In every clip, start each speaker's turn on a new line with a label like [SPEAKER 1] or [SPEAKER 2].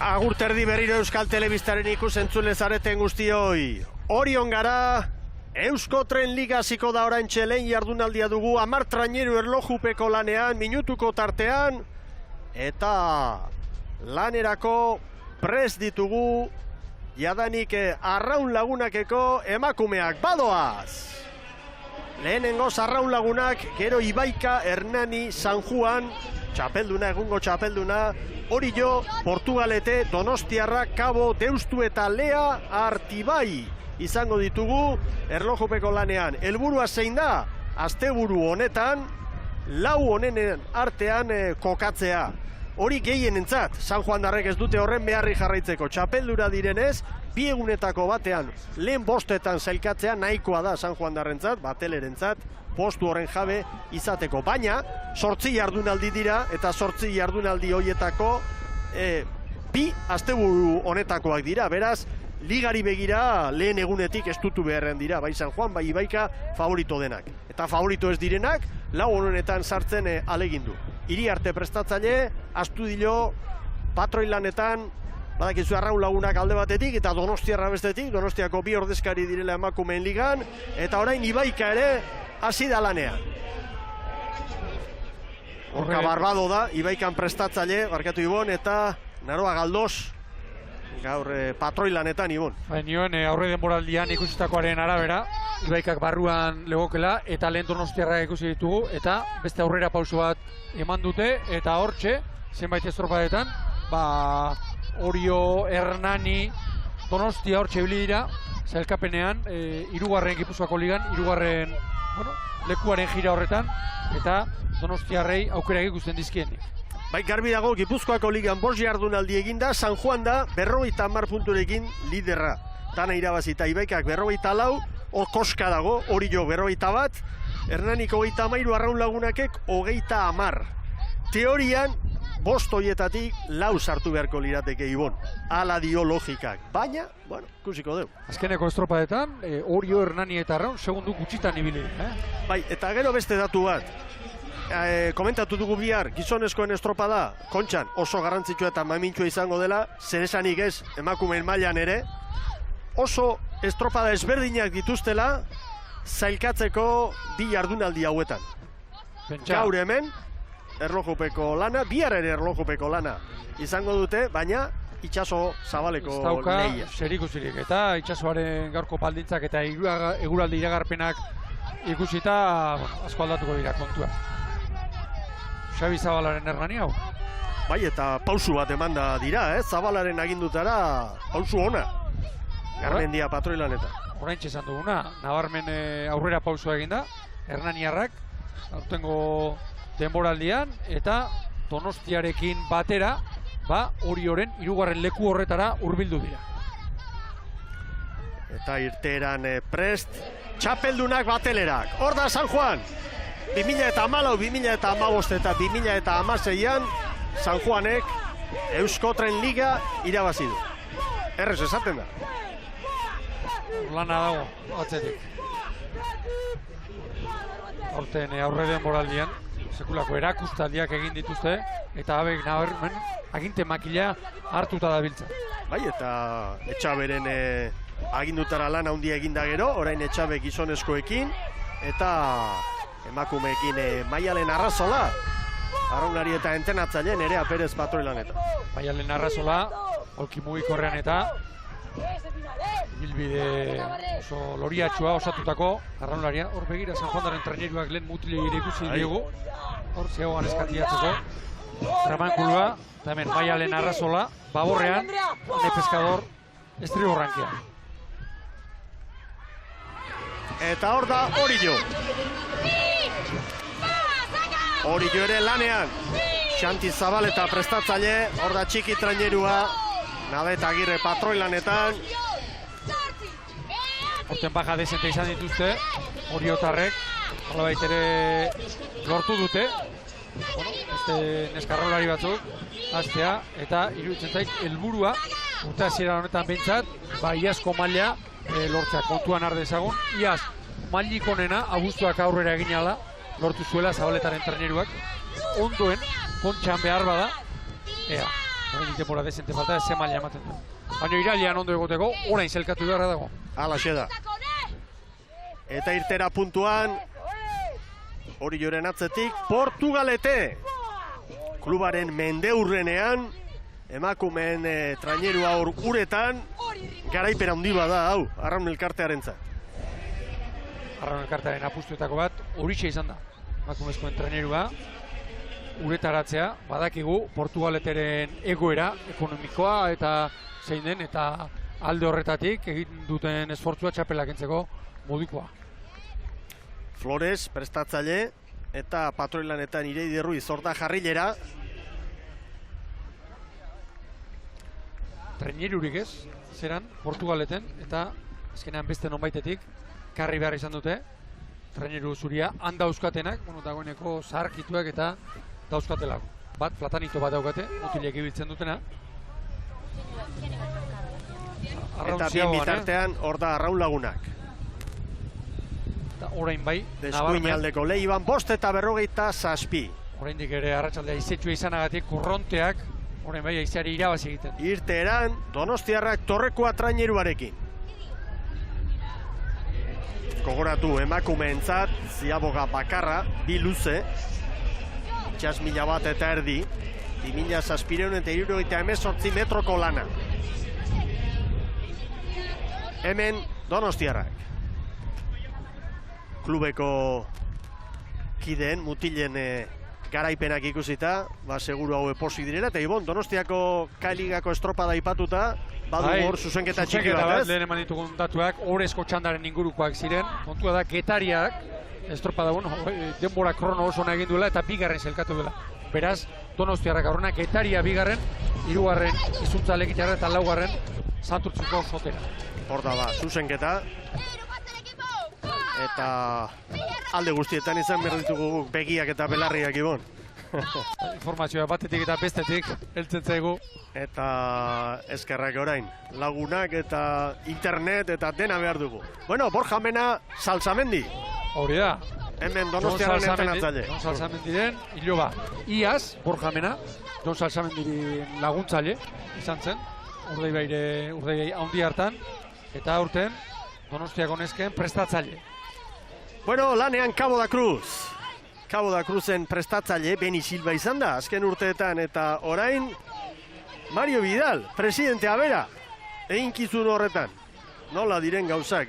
[SPEAKER 1] Agur terdi berriro Euskal Telebistaren ikusentzule zareten guztioi. Orion gara, Eusko Tren Liga hasiko da oraintxe lehen jardunaldia dugu, 10 traineru erlojupeko lanean, minutuko tartean, eta lanerako prest ditugu, jadanik arraun lagunakeko emakumeak badoaz. Lehenengoz arraun lagunak, gero Ibaika, Hernani, San Juan, txapelduna, egungo txapelduna, Orio, Portugalete, Donostiarra, Kabo, Deustu eta Lea Artibai izango ditugu erlojupeko lanean. Helburua zein da? Asteburu honetan, 4 honenen artean kokatzea. Hori gehienentzat, San Juan darrek ez dute horren beharri jarraitzeko. Txapeldura direnez, 2 egunetako batean lehen bostetan zailkatzea nahikoa da San Juan darrentzat, batelerentzat, postu horren jabe izateko. Baina, 8 jardunaldi dira, eta 8 jardunaldi horietako 2 asteburu honetakoak dira. Beraz, ligari begira lehen egunetik estutu beharren dira, bai San Juan, bai Ibaika favorito denak. Eta favorito ez direnak, 4 honetan sartzen alegindu. Iriarte prestatzaile, Astudillo, patroi lanetan, badakizu arraun lagunak alde batetik eta Donostiarra bestetik, Donostiako 2 ordezkari direla emakumeen ligan, eta orain Ibaika ere hasi da lanean. Orka Barbado da, Ibaikan prestatzaile, barkatu Ibon, eta Naroa Galdos, gaur patroi lanetan Ibon.
[SPEAKER 2] Nioen aurre denboraldian ikusitakoaren arabera, Ibaikak barruan legokela eta lehen Donostiarra ikusi ditugu, eta beste aurrera pauso bat eman dute, eta hortxe, zenbait estropadetan, Orio, Hernani, Donostia hortxe ibili dira, zailkapenean, 3. Gipuzkoako ligan, 3. lekuaren jira horretan, eta Donostiarrei aukerak ikusten dizkienik.
[SPEAKER 1] Bai, garbi dago, Gipuzkoako ligan 5 jardunaldi eginda, San Juan da 50 punturekin liderra. Dana irabazita, Ibaikak 54, hor koska dago, Orio 51, Hernanik 33, arraun lagunakek 30. Teorian, 5 horietatik 4 sartu beharko lirateke Ibon. Hala dio logikak. Baina, bueno, ikusiko dugu.
[SPEAKER 2] Azkeneko estropadetan, Orio, Hernani eta arraun, segundu gutxitan ibili.
[SPEAKER 1] Bai, eta gero beste datu bat. Komentatu dugu bihar, gizonezkoen estropada, Kontxan oso garrantzitsua eta mamintxua izango dela, zer esanik ez, emakumeen mailan ere, oso estropada ezberdinak dituztela, zailkatzeko 2 jardunaldi hauetan. Gaur hemen, erlojupeko lana, bihar ere erlojupeko lana izango dute, baina itxaso zabaleko lehia.
[SPEAKER 2] Zerikusirik, eta itxasoaren gaurko baldintzak eta eguraldi iragarpenak ikusita asko aldatuko dira kontua. Xabi Zabalaren Hernani hau?
[SPEAKER 1] Bai, eta pausu bat emanda dira, Zabalaren agindutara pausu ona. Garmendia patroi lanetan.
[SPEAKER 2] Oraintxe esan duguna, nabarmen aurrera pausua eginda, Hernaniarrak, aurtengo denboraldian, eta Donostiarekin batera, Orioren 3. leku horretara hurbildu dira.
[SPEAKER 1] Eta irteeran prest, txapeldunak batelerak. Hor da San Juan! 2014, 2015 eta 2016an San Juanek Eusko Tren Liga irabazi du. Errez esaten da.
[SPEAKER 2] Lana dago, atzetik. Horten aurre denboraldian, sekulako erakustaldiak egin dituzte, eta abek nabarmen aginte makila hartuta dabiltza.
[SPEAKER 1] Bai, eta Etxaberen agindutara lan handia eginda gero, orain Etxabe gizonezkoekin, eta emakumeekin Maialen Arrazola, arraunari eta entenatzaile Nerea Perez patroi lanetan.
[SPEAKER 2] Maialen Arrazola, holki mugikorrean eta bilbide oso loriatxua osatutako arraunlaria. Hor begira San Juandaren traineruak lehen mutile ikusi diogu, hor zegoan eskatiatzeko tramankulua, eta hemen Maialen Arrazola, baborrean, ne pescador, estriborrankia.
[SPEAKER 1] Eta hor da Orio. Orio ere lanean. Xanti Zabaleta prestatzaile, hor da txiki trainerua, Nadet Agirre patroi lanetan.
[SPEAKER 2] Horten baja desente izan dituzte, Oriotarrek, nolabait ere lortu dute. Beste neskarrolari batzuk, hastea, eta iruditzen zait, helburua urte hasiera honetan behintzat, iazko maila lortzea kontuan har dezagun. Iaz, mailik onena, abuztuak aurrera egin ala, lortu zuela Zabaletaren traineruak. Ondoen, Kontxan behar bada, Horrein denbora dezente falta, ze maila ematen du. Baina irailean ondo egoteko, orain zelkatu beharra dago.
[SPEAKER 1] Alaxe da. Eta irtera puntuan, hori joren atzetik, Portugalete. Klubaren mendeurrenean, emakumeen trainerua hor uretan, garaipera handi bada, hau, Arraun Elkartearentzat.
[SPEAKER 2] Arraun Elkartearen apustuetako bat, horixe izan da. Emakumezkoen trainerua, uretaratzea, badakigu Portugaleteren egoera ekonomikoa eta zein den, eta alde horretatik egin duten esfortzua txapelak entzeko modukoa.
[SPEAKER 1] Flores, prestatzaile, eta patroilanetan Ireide Ruiz orda jarrilera.
[SPEAKER 2] Trainerurik ez, zeran, Portugaleten, eta azkenean beste nonbaitetik karri behar izan dute. Traineru zuria, han dauzkatenak, dagoeneko zaharkituak eta dauzkatelako. Bat, platanito bat daukate, mutilek ibiltzen dutena.
[SPEAKER 1] Eta bien bitartean, hor da Arraun Lagunak.
[SPEAKER 2] Eta orain bai,
[SPEAKER 1] Deskuinaldeko Leiban, 5:47.
[SPEAKER 2] Oraindik ere arratsaldea izetxua izanagatik kurronteak, orain bai aizeari irabazi egiten.
[SPEAKER 1] Irteeran, Donostiarrak Torrekoa traineruarekin. Gogoratu emakumeentzat, ziaboga bakarra, 2 luze, 6.000 bat eta erdi, 2.778 metroko lana. Hemen Donostiarrak. Klubeko kideen, mutilen garaipenak ikusita, seguru hau eposi direla, eta Ibon, Donostiako K-ligako estropada ipatuta, badu hor zuzenketa txiki bat, ez?
[SPEAKER 2] Lehen eman ditugun datuak, orezko txandaren ingurukoak ziren, kontua da, Getariak, estropada, denbora krono oso egin duela, eta bigarren zelkatu duela. Beraz, Donostiarrak aurrena, Getaria bigarren, 3. izuntza Lekitarra eta 4. Santurtzuko Sotera.
[SPEAKER 1] Hor da ba, zuzenketa. Eta alde guztietan izan behar ditugu begiak eta belarriak, Ibon.
[SPEAKER 2] Informazioa batetik eta bestetik, heltzen zaigu.
[SPEAKER 1] Eta eskerrak orain, lagunak eta internet eta dena behar dugu. Bueno, Borja Mena, Salsamendi.
[SPEAKER 2] Hori da.
[SPEAKER 1] Hemen Donostiaren entrenatzaile.
[SPEAKER 2] Jon Salsamendiren iloba. Iaz, Borja Mena, Jon Salsamendiren laguntzaile izan zen. Urdei handi hartan. Eta aurten, Donostiako nesken prestatzaile.
[SPEAKER 1] Bueno, lanean Cabo da Cruz. Cabo da Cruzen prestatzaile Beni Silva izan da, azken urteetan, eta orain Mario Vidal, presidentea bera, eginkizun horretan. Nola diren gauzak,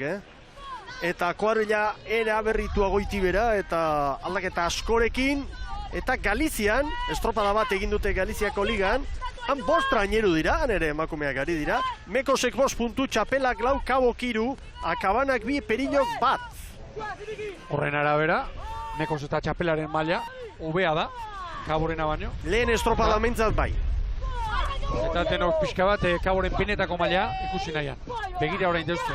[SPEAKER 1] Eta kuadrilla era berritua goiti bera, eta aldaketa askorekin, eta Galizian, estropada bat egin dute Galiziako ligan, han 5 traineru dira, han ere emakumeak ari dira, Mekosek 5 puntu, Txapelak 4, Cabo 3, Akabanak 2, Periñok 1.
[SPEAKER 2] Horren arabera, Mekos eta Txapelaren maila, hobea da, Kaborena baino.
[SPEAKER 1] Lehen estropada mentzat bai.
[SPEAKER 2] Eta tenok pixka bat, Kaboren pinetako maila ikusi nahian. Begira orain deuztu,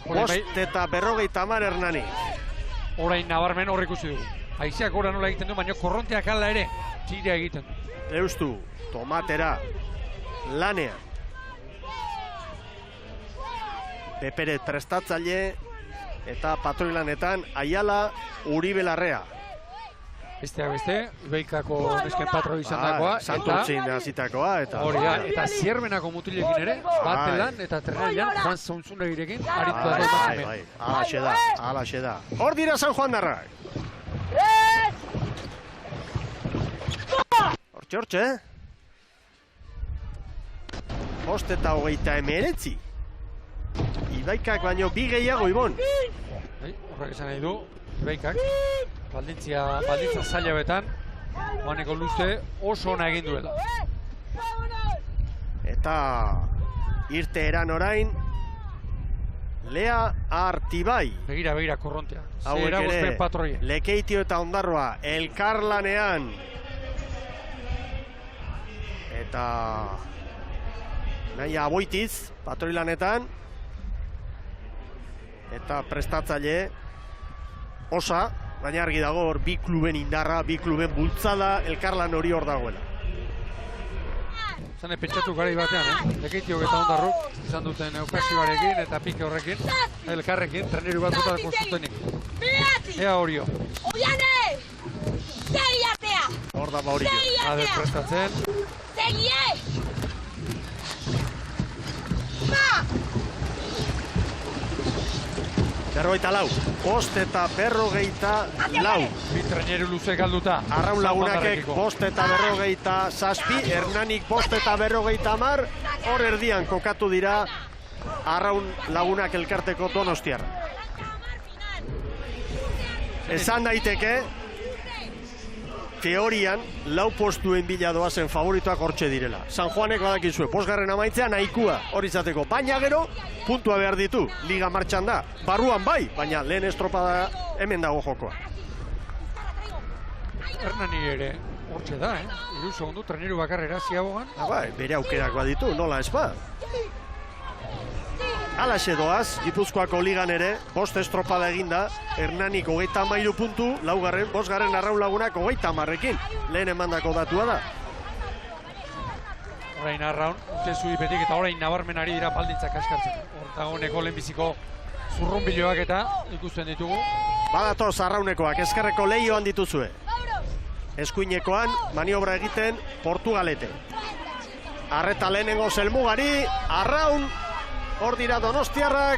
[SPEAKER 1] 5 eta 50 Hernani.
[SPEAKER 2] Orain nabarmen hor ikusi dugu. Haizeak gora nola egiten du, baina korronteak ala ere, txirea egiten du.
[SPEAKER 1] Eustu, tomatera, lanean. Peperet prestatzaile eta patroilanetan Aiala Uribe Larrea.
[SPEAKER 2] Besteak beste, Ibeikako nesken patro izan dagoa.
[SPEAKER 1] Santurtzin hasitakoa eta...
[SPEAKER 2] Hori da, eta Zierbenako mutilekin ere, batelan eta trenailan, Juan Zaunzunegirekin, aritu da emakume.
[SPEAKER 1] Bai, alaxe da. Hor dira San Juan darrak. Hortxe, 5 eta 29. Ibaikak baino 2 gehiago, Ibon.
[SPEAKER 2] Horrek esan nahi du, Ibaikak, baldintza zaila betan, joaneko luze oso ona egin duela.
[SPEAKER 1] Eta irte eran orain, Lea Artibai.
[SPEAKER 2] Begira, korrontea.
[SPEAKER 1] Hauek ere, Lekeitio eta Ondarroa, elkarlanean. Eta nahi Aboitiz, patroilanetan. Eta prestatzaile Osa, baina argi dago hor 2 kluben indarra, 2 kluben bultzada, elkarlan hori hor dagoela.
[SPEAKER 2] Zane pentsatu gari batean, Lekeitiok eta Ondarruk izan duten okasioarekin eta pike horrekin, elkarrekin, treneru bat botako zutenik. Ea Orio.
[SPEAKER 3] Oiane! Segi atea!
[SPEAKER 1] Hor da Orio.
[SPEAKER 2] Ader prestatzen.
[SPEAKER 3] Segie!
[SPEAKER 1] berrogeita lau. Bost eta berrogeita lau.
[SPEAKER 2] Bi traineru luze galduta.
[SPEAKER 1] Arraun Lagunakek bost eta berrogeita zazpi, Hernanik bost eta berrogeita hamar, hor erdian kokatu dira Arraun Lagunak elkarteko Donostiarra. Esan daiteke, teorian, lau postuen bila doazen favoritoak hortxe direla. San Juanek badakizue, bosgarren amaitzea nahikua hori izateko, baina gero, puntua behar ditu, liga martxan da. Barruan bai, baina lehen estropada hemen dago jokoa.
[SPEAKER 2] Hernani ere hortxe da, Hiru segundu, traineru bakarrera ziabogan.
[SPEAKER 1] Bai, bere aukerak baditu, nola ez ba? Alaxe doaz, Gipuzkoako ligan ere, bost estropada eginda, Hernanik 33 puntu, laugarren, bosgarren Arraun Lagunak 30ekin, lehen emandako datua da.
[SPEAKER 2] Orain Arraun, urte zuipetik eta orain nabarmenari dira baldintzak askartzen. Hortagoneko lehenbiziko zurrunbiloak eta ikusten ditugu.
[SPEAKER 1] Badatoz Arraunekoak, eskerreko lehioan dituzue. Eskuinekoan, maniobra egiten Portugalete. Arreta lehenengo zelmugari, Arraun, hor dira Donostiarrak,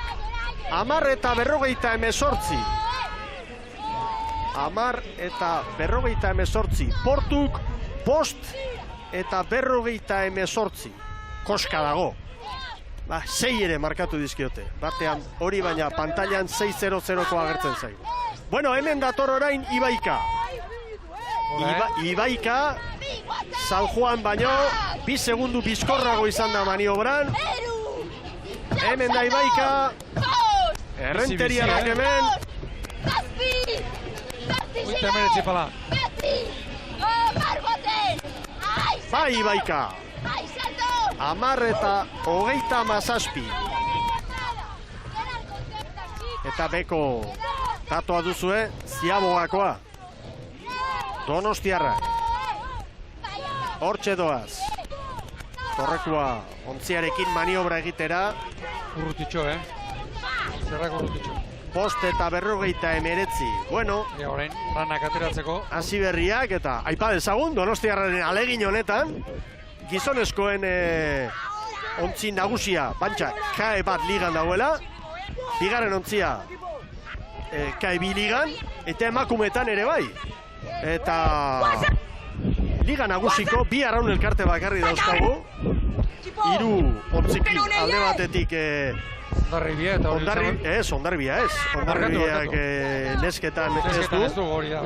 [SPEAKER 1] 10 eta 58. 10 eta 58. Portuk, bost eta 58. Koska dago. 6 ere markatu dizkiote. Batean hori baina pantailan 6-0-0ko agertzen zaigu. Bueno, hemen dator orain Ibaika. Ibaika, San Juan baino, 2 segundu bizkorrago izan da maniobran. Hemen da Ibaika, Errenteriarrak hemen.
[SPEAKER 2] Uite meretzi pala.
[SPEAKER 1] Bai Ibaika, 10 eta 37. Eta beko datoa duzue, Ziabogakoa. Donostiarrak. Hortxe doaz. Torrekua ontziarekin maniobra egitera.
[SPEAKER 2] Urrutitxo, Zerrak urrutitxo.
[SPEAKER 1] Bost eta 59. Bueno.
[SPEAKER 2] Orain, ranak ateratzeko.
[SPEAKER 1] Hasi berriak eta aipa dezagun, Donostiarraren alegin honetan. Gizonezkoen ontzi nagusia, bantxa, KE bat ligan dauela. Bigarren ontzia KE bi ligan, eta emakumetan ere bai. Eta liga nagusiko bi Arraun elkarte bakarri dauzkagu. 3 ontziki alde batetik
[SPEAKER 2] Hondarribia eta
[SPEAKER 1] Hondarribia ez. Hondarribiak nesketan ez du.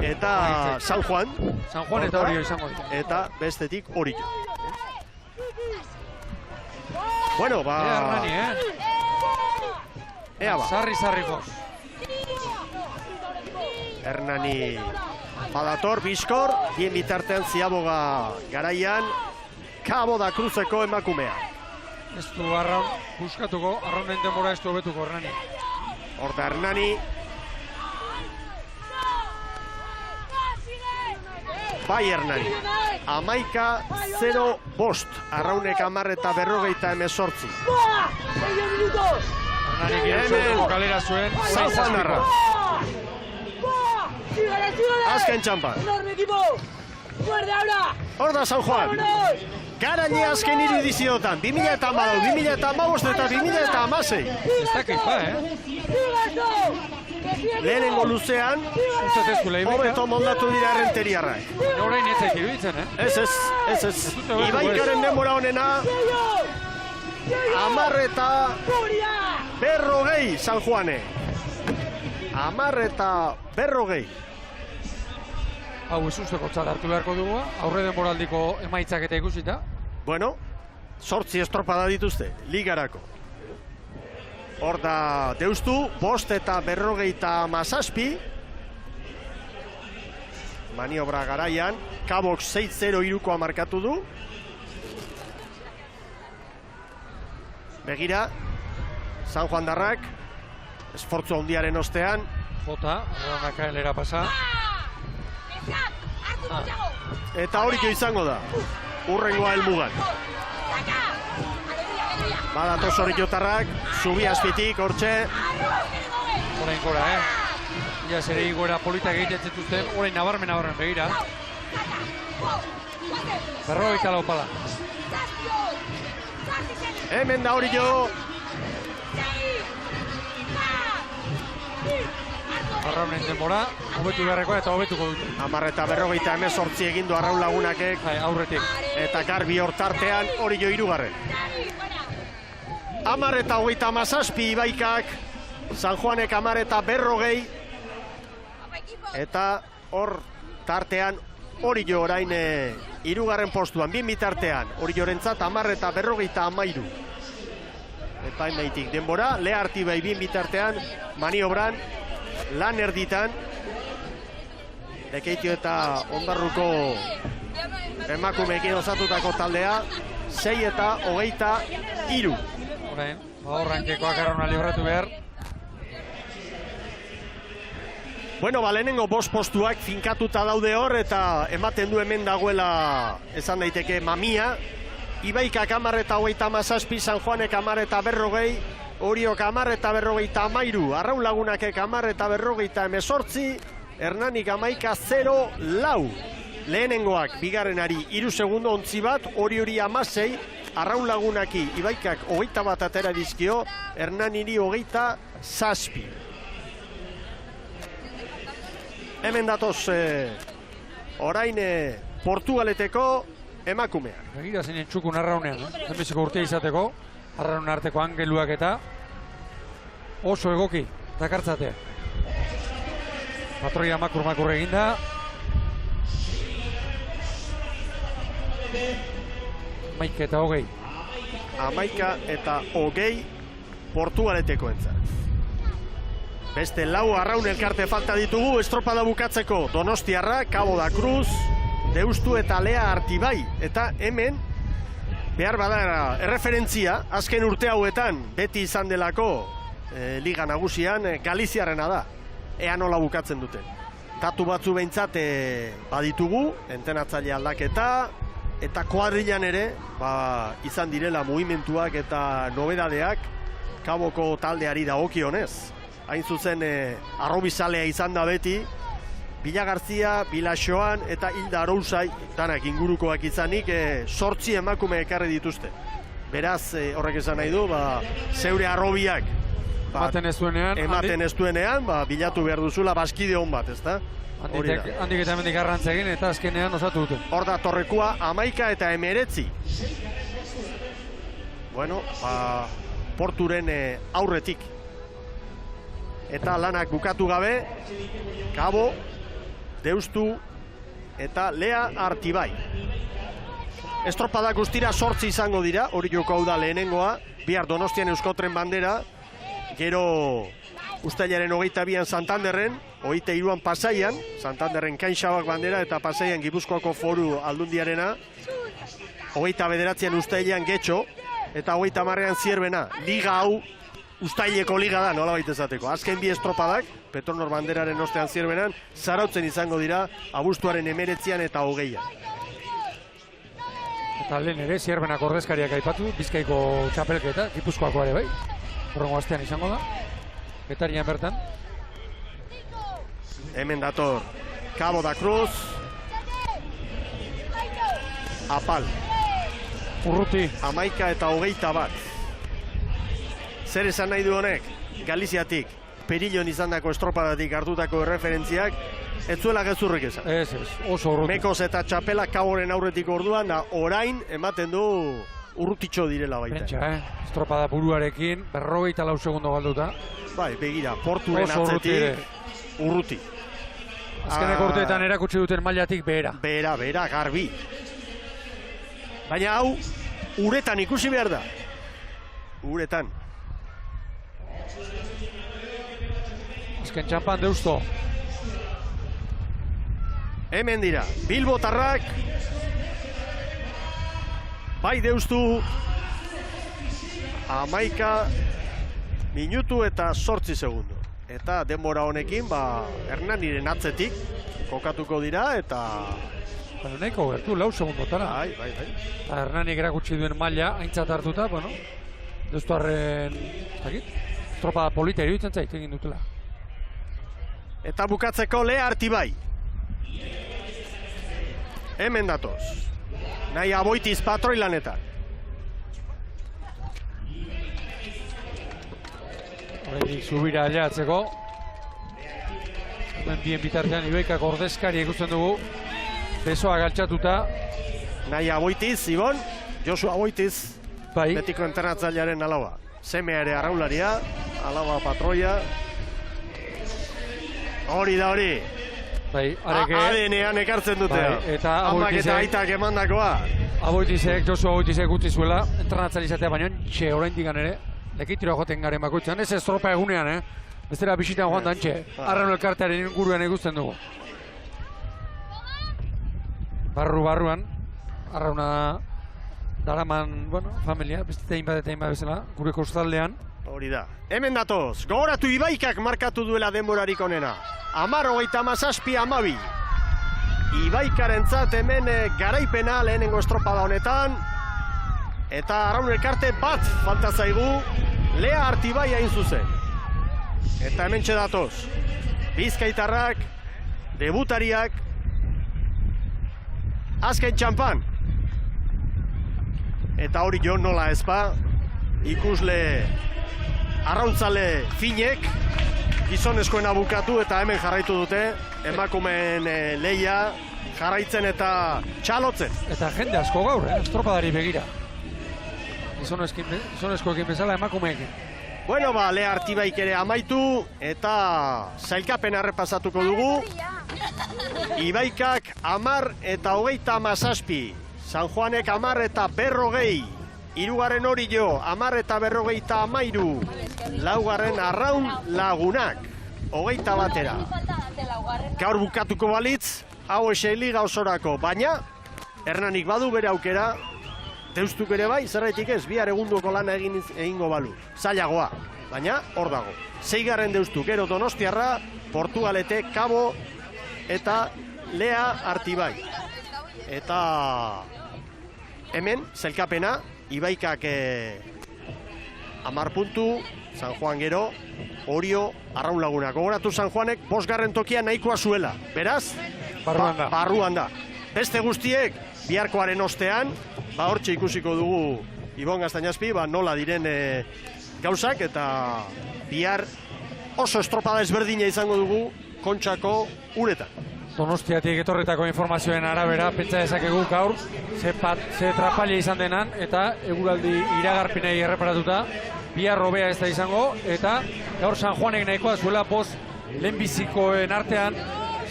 [SPEAKER 1] Eta San Juan.
[SPEAKER 2] San Juan eta Orio izango ditu.
[SPEAKER 1] Eta bestetik Orio. Bueno, ba...
[SPEAKER 2] Hernani,
[SPEAKER 1] Ea ba.
[SPEAKER 2] Sarri fos.
[SPEAKER 1] Hernani badator, bizkor, bien bitartean Ziaboga garaian, Cabo da Cruzeko emakumea.
[SPEAKER 2] Ez du Arraun buskatuko, Arraunen denbora ez du hobetuko Hernani.
[SPEAKER 1] Hor da Hernani. Bai Hernani. 11-0-5, Arraunek 10 eta 58.
[SPEAKER 2] Hernani gero kalera zuen.
[SPEAKER 1] San Juan Arra. Azken txampa. Hor da San Juan. Garaile azken hiru ediziotan. 2014, 2015 eta 2016.
[SPEAKER 2] Ez dakit ba,
[SPEAKER 1] Lehenengo luzean, hobeto moldatu dira Errenteriarrak.
[SPEAKER 2] Orain ez zaik iruditzen,
[SPEAKER 1] Ez. Ibaikaren denbora honena, 10 eta 40 San Juane. 10 eta 40.
[SPEAKER 2] Hau ez usteko txat hartu beharko dugu, aurre denboraldiko emaitzak eta ikusita.
[SPEAKER 1] Bueno, 8 estropada dituzte, ligarako. Hor da Deustu, 5 eta 57. Maniobra garaian, Cabok 6-0-3koa markatu du. Begira, San Juan Darrak, esfortzu handiaren ostean.
[SPEAKER 2] Jota, Arraunaka helera pasa.
[SPEAKER 1] Eta horiko izango da, urrengoa helmugan. Badatoz horikotarrak, zubi azpitik, hortxe.
[SPEAKER 2] Orain gora, Ia zere igora politak egiten zituzten, orain nabarmen begira. 54 pala.
[SPEAKER 1] Hemen da horiko.
[SPEAKER 2] arraunen denbora, hobetu beharrekoa eta hobetuko dute.
[SPEAKER 1] 10:48 egin du Arraun Lagunakek.
[SPEAKER 2] Aurretik.
[SPEAKER 1] Eta garbi hortartean hori jo 3. 10:37 Ibaikak, San Juanek 10:40. Eta hor tartean hori jo orain 3. postuan, bin bitartean, hori jorentzat 10:53. Epaimaitik denbora, Lea Artibai bin bitartean, maniobran, lan erditan, Lekeitio eta Ondarruko emakumeekin osatutako taldea, 6:23.
[SPEAKER 2] Orain, horrankekoak arrauna libratu behar.
[SPEAKER 1] Bueno, lehenengo 5 postuak finkatuta daude hor eta ematen du hemen dagoela esan daiteke mamia. Ibaikak 10:37, San Juanek 10:40, Oriok 10:53, Arraun Lagunakek 10:48, Hernanik 11:04. Lehenengoak bigarrenari 3 segundo ontzi bat, Hori 16, Arraun Lagunaki Ibaikak 21 atera dizkio, Hernaniri 27. Hemen datoz orain Portugaleteko emakumeak.
[SPEAKER 2] Begira zeinen txukun arraunean, zenbiziko urtea izateko, arraun arteko angeluak eta oso egoki, dakartzate. Patroia makur eginda. Amaika eta hogei.
[SPEAKER 1] 11:20 Portugaleteko entzat. Beste 4 arraun elkarte falta ditugu, estropada bukatzeko Donostiarra, Cabo da Cruz, Deustu eta Lea Artibai. Eta hemen, behar bada erreferentzia, azken urte hauetan, beti izan delako Liga Nagusian, Galiziarrena da. Ea nola bukatzen duten. Datu batzu behintzat baditugu, entenatzaile aldaketa, eta kuadrilan ere, izan direla mugimenduak eta nobedadeak, Kaboko taldeari dagokionez. Hain zuzen, arrobizalea izan da beti, Bila Garzia, Bila Xoan eta Hilda Arouzai, danak ingurukoak izanik, 8 emakume ekarri dituzte. Beraz, horrek esan nahi du, zeure arrobiak ematen ez duenean, bilatu behar duzula baskide hon bat, ezta?
[SPEAKER 2] Handik eta hemendik arrantz egin eta azkenean osatu dute.
[SPEAKER 1] Hor da Torrekua 11:19. Bueno, Porturen aurretik. Eta lanak bukatu gabe, Cabo, Deustu eta Lea Artibai. Estropada guztira 8 izango dira, hori joko hau da lehenengoa, bihar Donostian Euskotren bandera, gero Uztailaren 22an Santanderren, 23an Pasaian, Santanderren Kainxabak bandera eta Pasaian Gipuzkoako Foru Aldundiarena, 29an Uztailean Getxo eta 30an Zierbena. Liga hau Uztaileko liga da, nola baita esateko. Azken 2 estropadak, Petronor banderaren ostean Zierbenan, zarautzen izango dira abuztuaren 19an eta 20an.
[SPEAKER 2] Eta lehen ere, Zierbenak ordezkariak aipatu, Bizkaiko txapelketa, Gipuzkoako ere bai. Horrengo astean izango da. Getarian bertan.
[SPEAKER 1] Hemen dator, Cabo da Cruz, Apal.
[SPEAKER 2] Urruti.
[SPEAKER 1] 11:21. Zer esan nahi du honek? Galiziatik, Perillon izandako estropadatik hartutako referentziak, ez zuela gezurrik esan.
[SPEAKER 2] Ez, oso urruti.
[SPEAKER 1] Mekoz eta txapela Caboren aurretik orduan, da orain ematen du urrutitxo direla baita.
[SPEAKER 2] Pentsa, estropada buruarekin, 44 segundo galduta.
[SPEAKER 1] Bai, begira, Porturen atzetik, urruti.
[SPEAKER 2] Azkeneko urteetan erakutsi duten mailatik behera.
[SPEAKER 1] Behera, garbi. Baina hau, uretan ikusi behar da. Uretan.
[SPEAKER 2] Azken txampan Deusto.
[SPEAKER 1] Hemen dira, Bilbotarrak, bai Deustu, 11 minutu eta 8 segundo. Eta denbora honekin, Hernaniren atzetik kokatuko dira eta...
[SPEAKER 2] Nahiko gertu, 4 segundotara.
[SPEAKER 1] Bai.
[SPEAKER 2] Eta Hernanik erakutsi duen maila, aintzat hartuta, Deustuarren, estropada polita iruditzen zait egin dutela.
[SPEAKER 1] Eta bukatzeko Lea Artibai. Hemen datoz. Nahi aboitiz patroi lanetan.
[SPEAKER 2] Horretik zubira aileatzeko. Bien bitartean Ibaikak ordezkari ikusten dugu. Besoa galtzatuta.
[SPEAKER 1] Nahi Aboitiz, Ibon, Josu Aboitiz,
[SPEAKER 2] Bai.
[SPEAKER 1] betiko entrenatzailearen alaba. Semea ere arraularia, alaba patroia. Hori da hori.
[SPEAKER 2] Bai, areke.
[SPEAKER 1] ADN-ean ekartzen dute.
[SPEAKER 2] Bai, eta
[SPEAKER 1] amak eta aitak emandakoa.
[SPEAKER 2] Aboitizek, Josu Aboitizek utzi zuela, entrenatzaile izatea baino, oraindik ere, lekitiro joten garen bakoitzan, ez estropa egunean, Bestera bisitan joan dantxe, Arraun elkartearen inguruan ikusten dugu. Barruan, Arrauna daraman, familia, beste hainbat eta hainbat bezala, gure kostaldean.
[SPEAKER 1] Hori da. Hemen datoz, gogoratu Ibaikak markatu duela denborarik onena. 10:37-12. Ibaikarentzat hemen garaipena lehenengo estropada honetan. Eta Arraun elkarte bat falta zaigu, Lea Artibai hain zuzen. Eta hemen datoz, Bizkaitarrak, debutariak, azken txampan. Eta hori jo nola ezpa, ikusle arrauntzale finek, gizonezkoena bukatu eta hemen jarraitu dute, emakumeen leia jarraitzen eta txalotzen.
[SPEAKER 2] Eta jende asko gaur, estropadari begira. Gizonezkoekin bezala emakumeekin.
[SPEAKER 1] Bueno, Lea Artibaik ere amaitu eta sailkapen errepasatuko dugu. Ibaikak 10 eta 37. San Juanek 10 eta 40. Hirugarren Orio 10 eta 53. Laugarren Arraun Lagunak 21. Gaur bukatuko balitz, hau esei liga osorako, baina Hernanik badu bere aukera. Deustuk ere bai, zerraitik ez, bihar egunduko lana egingo balu. Zailagoa, baina hor dago. 6. Deustuk, gero Donostiarra, Portugalete, Kabo eta Lea Artibai. Eta hemen, zelkapena, Ibaikak 10 puntu, San Juan gero, Orio, Arraun Laguna. Gogoratu San Juanek 5. tokia nahikoa zuela. Beraz, barruan da. Beste guztiek, biharkoaren ostean, hortxe ikusiko dugu Ibon Gaztañazpi, nola diren gauzak, eta bihar oso estropada ezberdina izango dugu Kontxako uretan.
[SPEAKER 2] Donostiatik etorritako informazioen arabera, pentsa dezakegu gaur, ze trapalia izan denan, eta eguraldi iragarpinei erreparatuta, bihar robea ez da izango, eta gaur San Juanek nahikoa zuela lehenbizikoen artean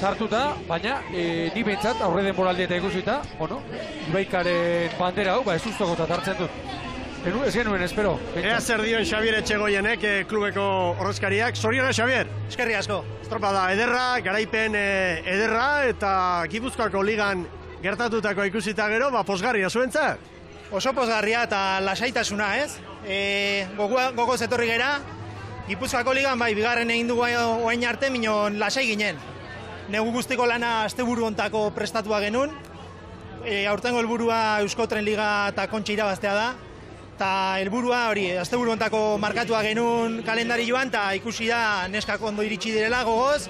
[SPEAKER 2] sartuta, baina ni behintzat aurre denboraldi eta ikusita, Ibaikaren bandera hau, ez ustoko hartzen dut. Ez genuen, espero.
[SPEAKER 1] Ea zer dion Xabier Etxegoienek, klubeko horrezkariak. Zoriona, Xabier?
[SPEAKER 3] Eskerri asko.
[SPEAKER 1] Estropada ederra, garaipen ederra, eta Gipuzkoako ligan gertatutako ikusita gero, pozgarria zuentzat?
[SPEAKER 3] Oso pozgarria eta lasaitasuna, ez? Gogoz etorri gera, Gipuzkoako ligan, bigarren egin dugu oain arte, minon lasai ginen. Negu guztiko lana asteburu hontako prestatua genuen. Aurtengo helburua Euskotren Liga eta Kontxa irabaztea da. Eta helburua hori, asteburu hontako markatua genuen kalendari joan, eta ikusi da neskak ondo iritsi direla gogoz.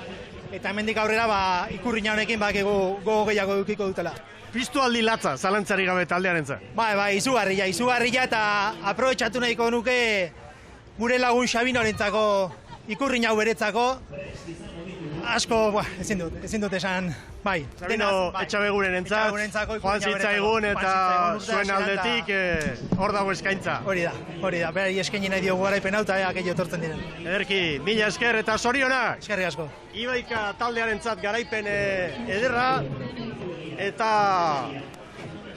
[SPEAKER 3] Eta hemendik aurrera ikurriña honekin gogo gehiago edukiko dutela.
[SPEAKER 1] Piztu aldi latza, zalantzari gabe taldearentzat.
[SPEAKER 3] Izugarria eta aprobetxatu nahiko nuke gure lagun Xabinorentzako ikurriña hau beretzako. Asko, ezin dut esan,
[SPEAKER 1] Xabino Etxabeguren entzat, joan zitzaigun eta zuen aldetik hor dago eskaintza.
[SPEAKER 3] Hori da, berari eskaini nahi diogu garaipen hau eta gehiago etortzen diren.
[SPEAKER 1] Ederki, mila esker eta zorionak!
[SPEAKER 3] Eskerri asko.
[SPEAKER 1] Ibaika taldearentzat garaipen ederra, eta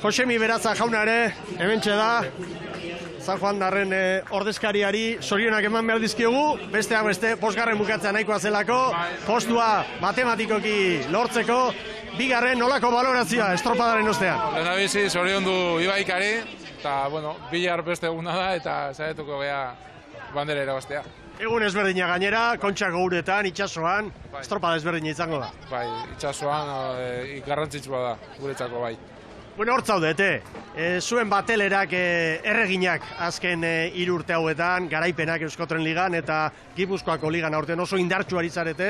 [SPEAKER 1] Josemi Beratza jauna ere, hementxe da, San Juan darren ordezkariari zorionak eman behar dizkiogu, besteak beste, 5. bukatzea nahikoa zelako, postua matematikoki lortzeko, 2. nolako balorazioa estropadaren ostean.
[SPEAKER 4] Lehenabizi zorion du Ibaikari, eta, bihar beste eguna da, eta zaretuko geha bandera erabaztea.
[SPEAKER 1] Egun ezberdina gainera, Kontxako uretan, itxasoan, estropada ezberdina izango da.
[SPEAKER 4] Itxasoan garrantzitsua da, guretzako bai.
[SPEAKER 1] Hor zaudete, zuen batelerak erreginak azken 3 urte hauetan, garaipenak Euskotren Ligan eta Gipuzkoako Ligan aurten oso indartsuari zarete,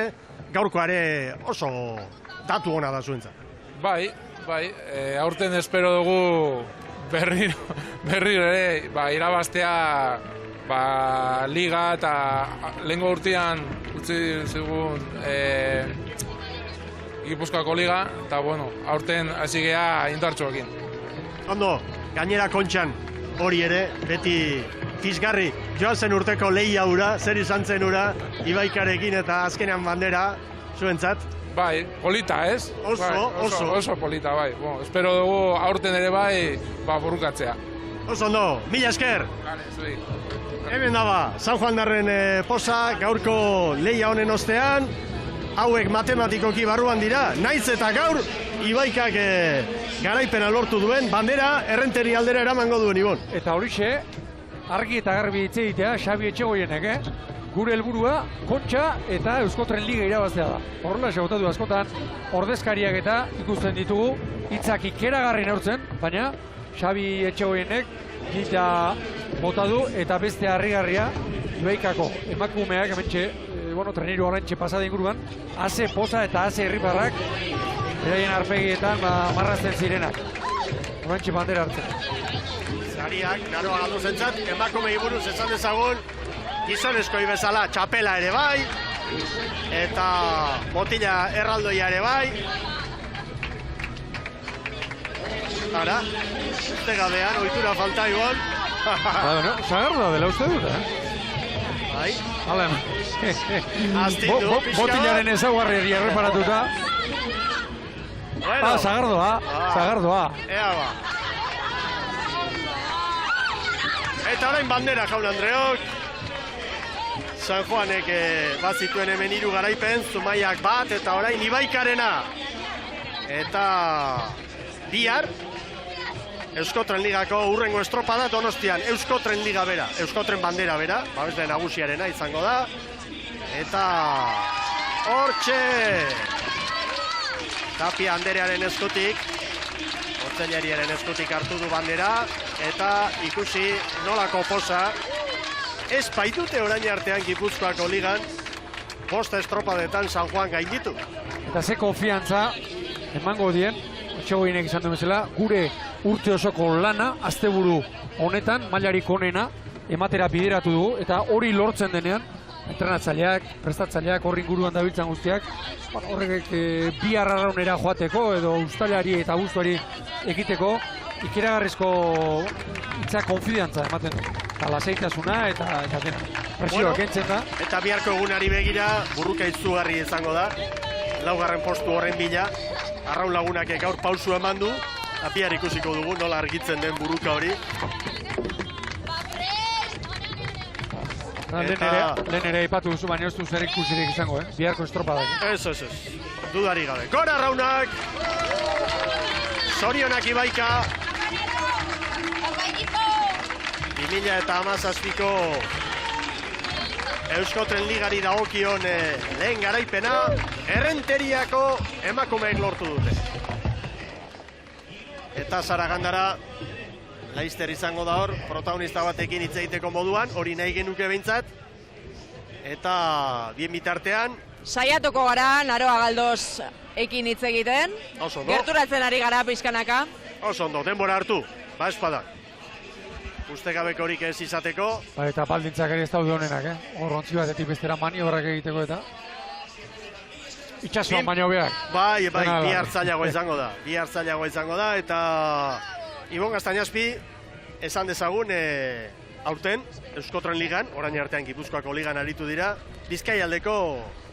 [SPEAKER 1] gaurkoare oso datu ona da zuentzat.
[SPEAKER 4] Bai, aurten espero dugu berriro ere, irabaztea liga eta lehengo urtean utzi zigun Gipuzkoako liga, eta bueno, aurten hasi gea indartsuekin.
[SPEAKER 1] Ondo, gainera Kontxan hori ere, beti pizgarri. Joan zen urteko lehia hura, zer izan zen hura, Ibaikarekin eta azkenean bandera, zuentzat?
[SPEAKER 4] Bai, polita, ez?
[SPEAKER 1] Oso
[SPEAKER 4] polita, bai. Bueno, espero dugu aurten ere bai, burukatzea.
[SPEAKER 1] Oso ondo, mila esker!
[SPEAKER 4] Vale, zuei.
[SPEAKER 1] Hemen daba, San Juan darren posa, gaurko lehia honen ostean, hauek matematikoki barruan dira, naiz eta gaur Ibaikak garaipena lortu duen, bandera errenteri aldera eramango duen, Ibon.
[SPEAKER 2] Eta horixe, argi eta garbi hitz egitea, Xabi Etxegoienek, gure helburua Kontxa eta Euskotren Liga irabaztea da. Horrela xautatu askotan, ordezkariak eta ikusten ditugu, hitzak ikeragarri neurtzen, baina Xabi Etxegoienek gita bota du eta beste harrigarria Ibaikako emakumeak hementxe, treniru horrentxe pasada inguruan, ase poza eta ase herriparrak beraien arpegietan marrazten zirenak. Horrentxe bandera hartzen.
[SPEAKER 1] Zariak, naroa galdu zentzat, emakumei buruz esan dezagun, gizonezkoi bezala txapela ere bai, eta botila erraldoia ere bai. Ara, este gabean, ohitura falta igual.
[SPEAKER 2] Sagardoa dela uste dut,
[SPEAKER 1] Bai.
[SPEAKER 2] Hala,
[SPEAKER 1] Aztindu, pixka.
[SPEAKER 2] Botilaren ezaugarri erreparatuta.
[SPEAKER 1] Bueno.
[SPEAKER 2] Sagardoa.
[SPEAKER 1] Ea ba. Eta orain bandera, jaun Andreok. San Juanek bazituen hemen 3 garaipen, Zumaiak bat, eta orain Ibaikarena. Eta bihar, Euskotren Ligako urrengo estropada Donostian, Euskotren Liga bera, Euskotren bandera bera, babesle nagusiarena izango da. Eta hortxe Tapia Anderearen eskutik, Otzailariaren eskutik hartu du bandera, eta ikusi nolako posa. Ez baitute orain artean Gipuzkoako ligan, 5 estropadetan San Juan gainditu.
[SPEAKER 2] Eta ze konfiantza emango dien, Etxegoienek izan duen bezala, gure urte osoko lana, asteburu honetan, mailarik onena, ematera bideratu dugu, eta hori lortzen denean, entrenatzaileak, prestatzaileak, horri inguruan dabiltzan guztiak, horrek bihar arraunera joateko, edo uztailari eta abuztuari ekiteko, ikeragarrizko hitza konfidantza ematen du. Eta lasaitasuna eta dena. Presioa kentzen da.
[SPEAKER 1] Eta biharko egunari begira, burruka izugarri izango da. 4. postu horren bila. Arraun lagunak gaur pausu eman du. Bihar ikusiko dugu nola argitzen den burruka hori.
[SPEAKER 2] Lehen ere aipatu duzu, baina ez du zer ikusirik izango, biharko estropadak.
[SPEAKER 1] Ez. Dudari gabe. Gora Arraunak! Zorionak Ibaika! 2017ko Euskotren Ligari dagokion lehen garaipena, Errenteriako emakumeek lortu dute. Eta Zaragandara Laister izango da hor, protagonista batekin hitz egiteko moduan, hori nahi genuke behintzat. Eta bien bitartean
[SPEAKER 5] saiatuko gara, Naroa Galdoz ekin hitz egiten.
[SPEAKER 1] Oso ondo.
[SPEAKER 5] Gerturatzen ari gara pixkanaka.
[SPEAKER 1] Oso ondo, denbora hartu, espada. Ustekabeko horik ez izateko.
[SPEAKER 2] Eta baldintzak ere ez daude honenak, Horrontzi batetik bestera maniobrak egiteko eta itxasuan baino beak.
[SPEAKER 1] Bai, bihar zailagoa izango da, eta Ibon Gaztañazpi esan dezagun aurten Euskotren Ligan, orain artean Gipuzkoako ligan aritu dira, Bizkaialdeko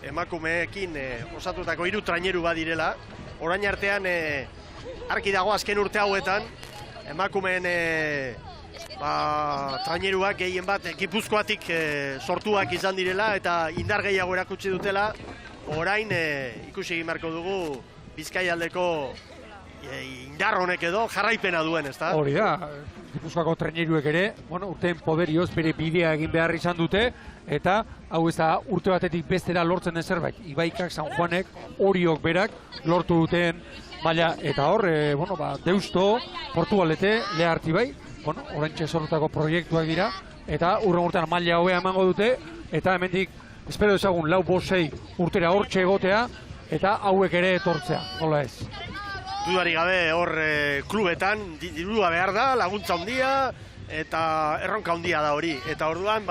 [SPEAKER 1] emakumeekin osatutako 3 traineru badirela, orain artean arki dago azken urte hauetan, emakumeen traineruak gehien bat Gipuzkoatik sortuak izan direla eta indar gehiago erakutsi dutela. Orain ikusi egin beharko dugu Bizkaialdeko indar honek edo jarraipena duen, ezta?
[SPEAKER 2] Hori da, Gipuzkoako traineruek ere, urteen poderioz bere bidea egin behar izan dute, eta hau ez da urte batetik bestera lortzen den zerbait. Ibaikak, San Juanek, Oriok berak lortu duten maila, eta hor, Deusto, Portugalete, Leharti bai, oraintxe sortutako proiektuak dira, eta urren urtean maila hobea emango dute, eta hemendik espero dezagun 4-5 urtera hortxe egotea, eta hauek ere etortzea, nola ez.
[SPEAKER 1] Dudari gabe hor klubetan dirua behar da, laguntza handia, eta erronka handia da hori. Eta orduan,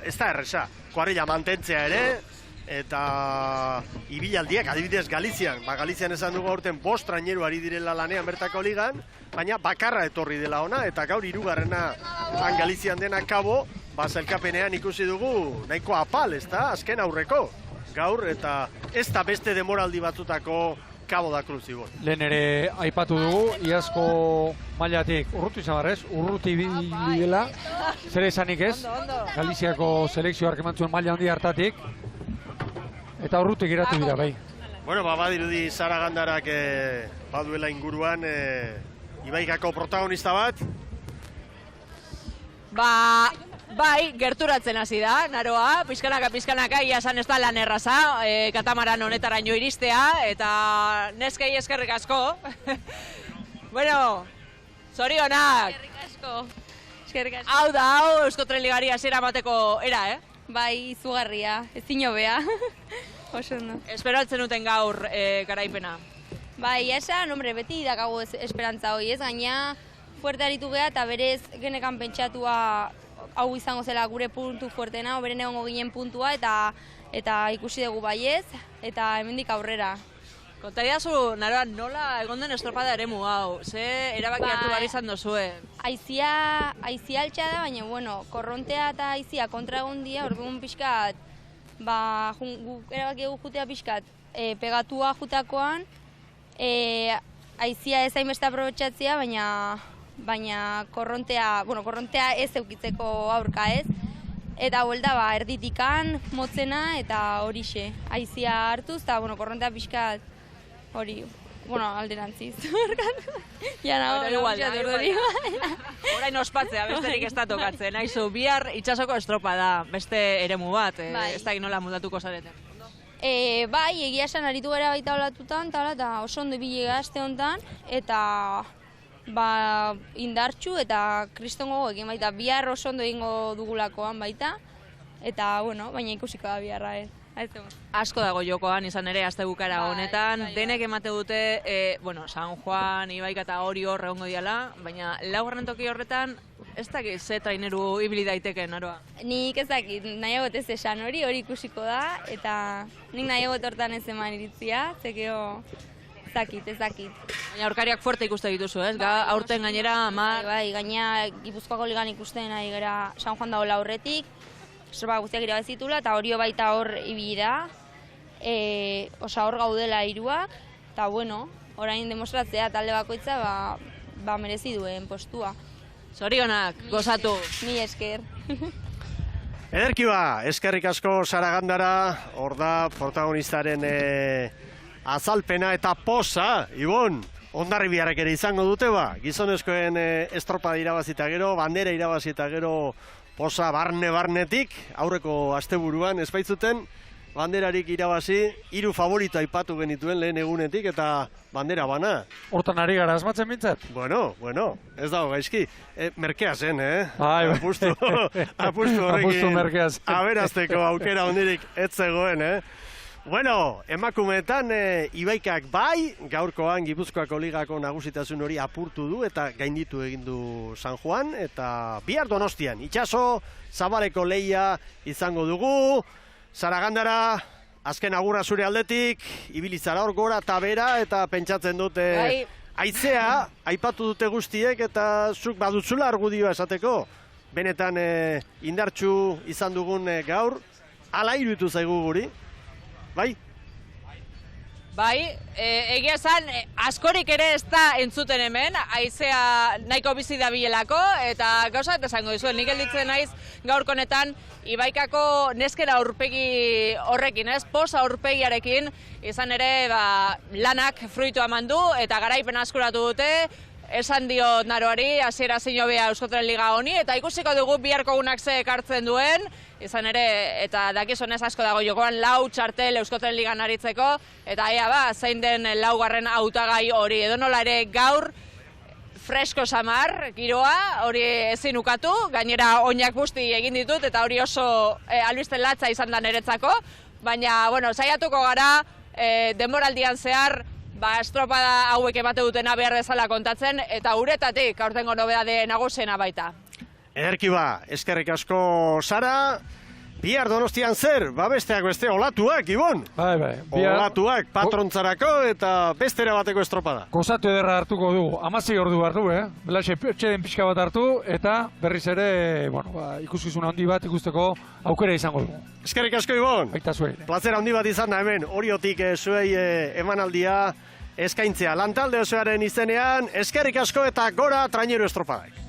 [SPEAKER 1] ez da erresa. Kuarrila mantentzea ere, eta ibilaldiak, adibidez Galizian. Galizian esan dugu aurten 5 traineru ari direla lanean bertako ligan, baina bakarra etorri dela ona, eta gaur 3. Han Galizian dena kabo, sailkapenean ikusi dugu nahiko apal, ez da, azken aurreko. Gaur, eta ez da beste demoraldi batzutako Cabo da Cruz Ibon.
[SPEAKER 2] Lehen ere aipatu dugu, iazko mailatik urruti izan barrez, urruti dela, zer esanik ez, Galiziako selekzioak eman zuen maila handi hartatik, eta urruti geratu dira, bai.
[SPEAKER 1] Bueno, badirudi Saragandarak baduela inguruan Ibaikako protagonista bat.
[SPEAKER 5] Bai, gerturatzen hasi da, naroa, pizkanaka, ia esan ez da lan erraza, katamaran honetaraino iristea, eta neskei eskerrik asko. Bueno, zorionak!
[SPEAKER 6] Eskerrik asko.
[SPEAKER 5] Hau da, Euskotren Ligari hasiera emateko era,
[SPEAKER 6] Bai, izugarria, ezin hobea. Oso ondo.
[SPEAKER 5] Espero altzen duten gaur garaipena.
[SPEAKER 6] Bai, esan, hombre, beti dakago esperantza hori, ez? Gaina, fuerte aritu geha eta berez genekan pentsatua hau izango zela gure puntu fuertena, beren egongo ginen puntua eta ikusi dugu baiez, eta hemendik aurrera.
[SPEAKER 5] Kontaridazu, naroa, nola egon den estropada eremu hau? Ze erabaki hartu behar izan dozue?
[SPEAKER 6] Aizia altxa da, baina, bueno, korrontea eta aizia kontra egon dia, orduan pixkat, erabaki egu jutea pixkat, pegatua jutakoan, aizia ez hainbeste aprobetxatzea, baina korrontea ez eukitzeko aurka ez. Eta buelta erditikan, motzena eta horixe. Aizia hartuz eta korrontea pixkat hori, alderantziz.
[SPEAKER 5] Orain ospatzea, besterik ez da tokatzen. Aizu, bihar itxasoko estropa da, beste eremu bat, ez da nola mudatuko zareten.
[SPEAKER 6] Bai, egia esan aritu gara baita olatutan, eta oso ondo ibili aste honetan, eta indartxu eta kristongo egin baita, bihar oso ondo egingo dugulakoan baita, eta, baina ikusiko da biharra,
[SPEAKER 5] Asko dago jokoan, izan ere, aste bukara honetan, denek emate dute, San Juan, Ibaika eta Orio egongo diala, baina laugarren toki horretan, ez dakit ze traineru ibili daiteke, naroa?
[SPEAKER 6] Nik ez dakit, nahiagot ez esan hori ikusiko da, eta nik nahiagot hortan ez eman iritzia, zekeo ez dakit.
[SPEAKER 5] Baina aurkariak fuerte ikuste dituzu, ez? Aurten gainera,
[SPEAKER 6] Bai, gaina Gipuzkoako ligan ikusten ari gara San Juan dagoela aurretik, estropa guztiak irabazitula, eta Orio baita hor ibili da, hor gaudela hiruak, eta orain demostratzea talde bakoitza merezi duen postua.
[SPEAKER 5] Zorionak, gozatu.
[SPEAKER 6] Ni esker.
[SPEAKER 1] Ederki eskerrik asko Saragandara, hor da protagonistaren azalpena eta posa, Ibon, Hondarribiarrek ere izango dute gizonezkoen estropada irabazita gero, bandera irabazita gero posa barnetik, aurreko asteburuan ez baitzuten, banderarik irabazi, 3 favorito aipatu genituen lehen egunetik eta bandera bana.
[SPEAKER 2] Hortan ari gara asmatzen mintzat?
[SPEAKER 1] Bueno, ez dago gaizki. Merkea zen,
[SPEAKER 2] Apustu
[SPEAKER 1] horrekin
[SPEAKER 2] merkeaz.
[SPEAKER 1] aberazteko aukera hondirik ez zegoen, Bueno, emakumeetan Ibaikak bai, gaurkoan Gipuzkoako ligako nagusitasun hori apurtu du eta gainditu egin du San Juan, eta bihar Donostian, itxaso, Zabaleko lehia izango dugu, Saragandara, azken agurra zure aldetik, ibilizara hor gora eta bera, eta pentsatzen dute haizea, aipatu dute guztiek, eta zuk badutzula argudioa esateko, benetan indartsu izan dugun gaur, ala iruditu zaigu guri. Bai?
[SPEAKER 5] Bai, egia esan, askorik ere ez da entzuten hemen, haizea nahiko bizi da bilelako, eta gauza eta esango dizuen, nik gelditzen naiz gaurko honetan Ibaikako neskera aurpegi horrekin, posa aurpegiarekin, izan ere lanak fruitu eman du, eta garaipen askuratu dute, esan dio naroari, hasiera zein hobea Euskotren Liga honi, eta ikusiko dugu biharko egunak ze ekartzen duen, izan ere, eta dakizunez asko dago jokoan 4 txartel Euskotren Ligan aritzeko, eta zein den 4. hautagai hori, edonola ere gaur, fresko samar, giroa, hori ezin ukatu, gainera oinak busti egin ditut, eta hori oso albiste latza izan da niretzako, baina, saiatuko gara, denboraldian zehar, estropada hauek emate dutena behar bezala kontatzen, eta uretatik aurtengo nobedade nagusiena baita.
[SPEAKER 1] Ederki ba, eskerrik asko Sara. Bihar Donostian zer? Besteak beste olatuak, Ibon.
[SPEAKER 2] Bai.
[SPEAKER 1] Olatuak patrontzarako eta bestera bateko estropada.
[SPEAKER 2] Gozatu ederra hartuko dugu. 16 ordu hartu, Belaxe txeden pixka bat hartu eta berriz ere, ikuskizun handi bat ikusteko aukera izango dugu.
[SPEAKER 1] Eskerrik asko, Ibon.
[SPEAKER 2] Baita zuei.
[SPEAKER 1] Plazer handi bat izan da hemen, Oriotik zuei emanaldia eskaintzea. Lantalde osoaren izenean, eskerrik asko eta gora traineru estropadak.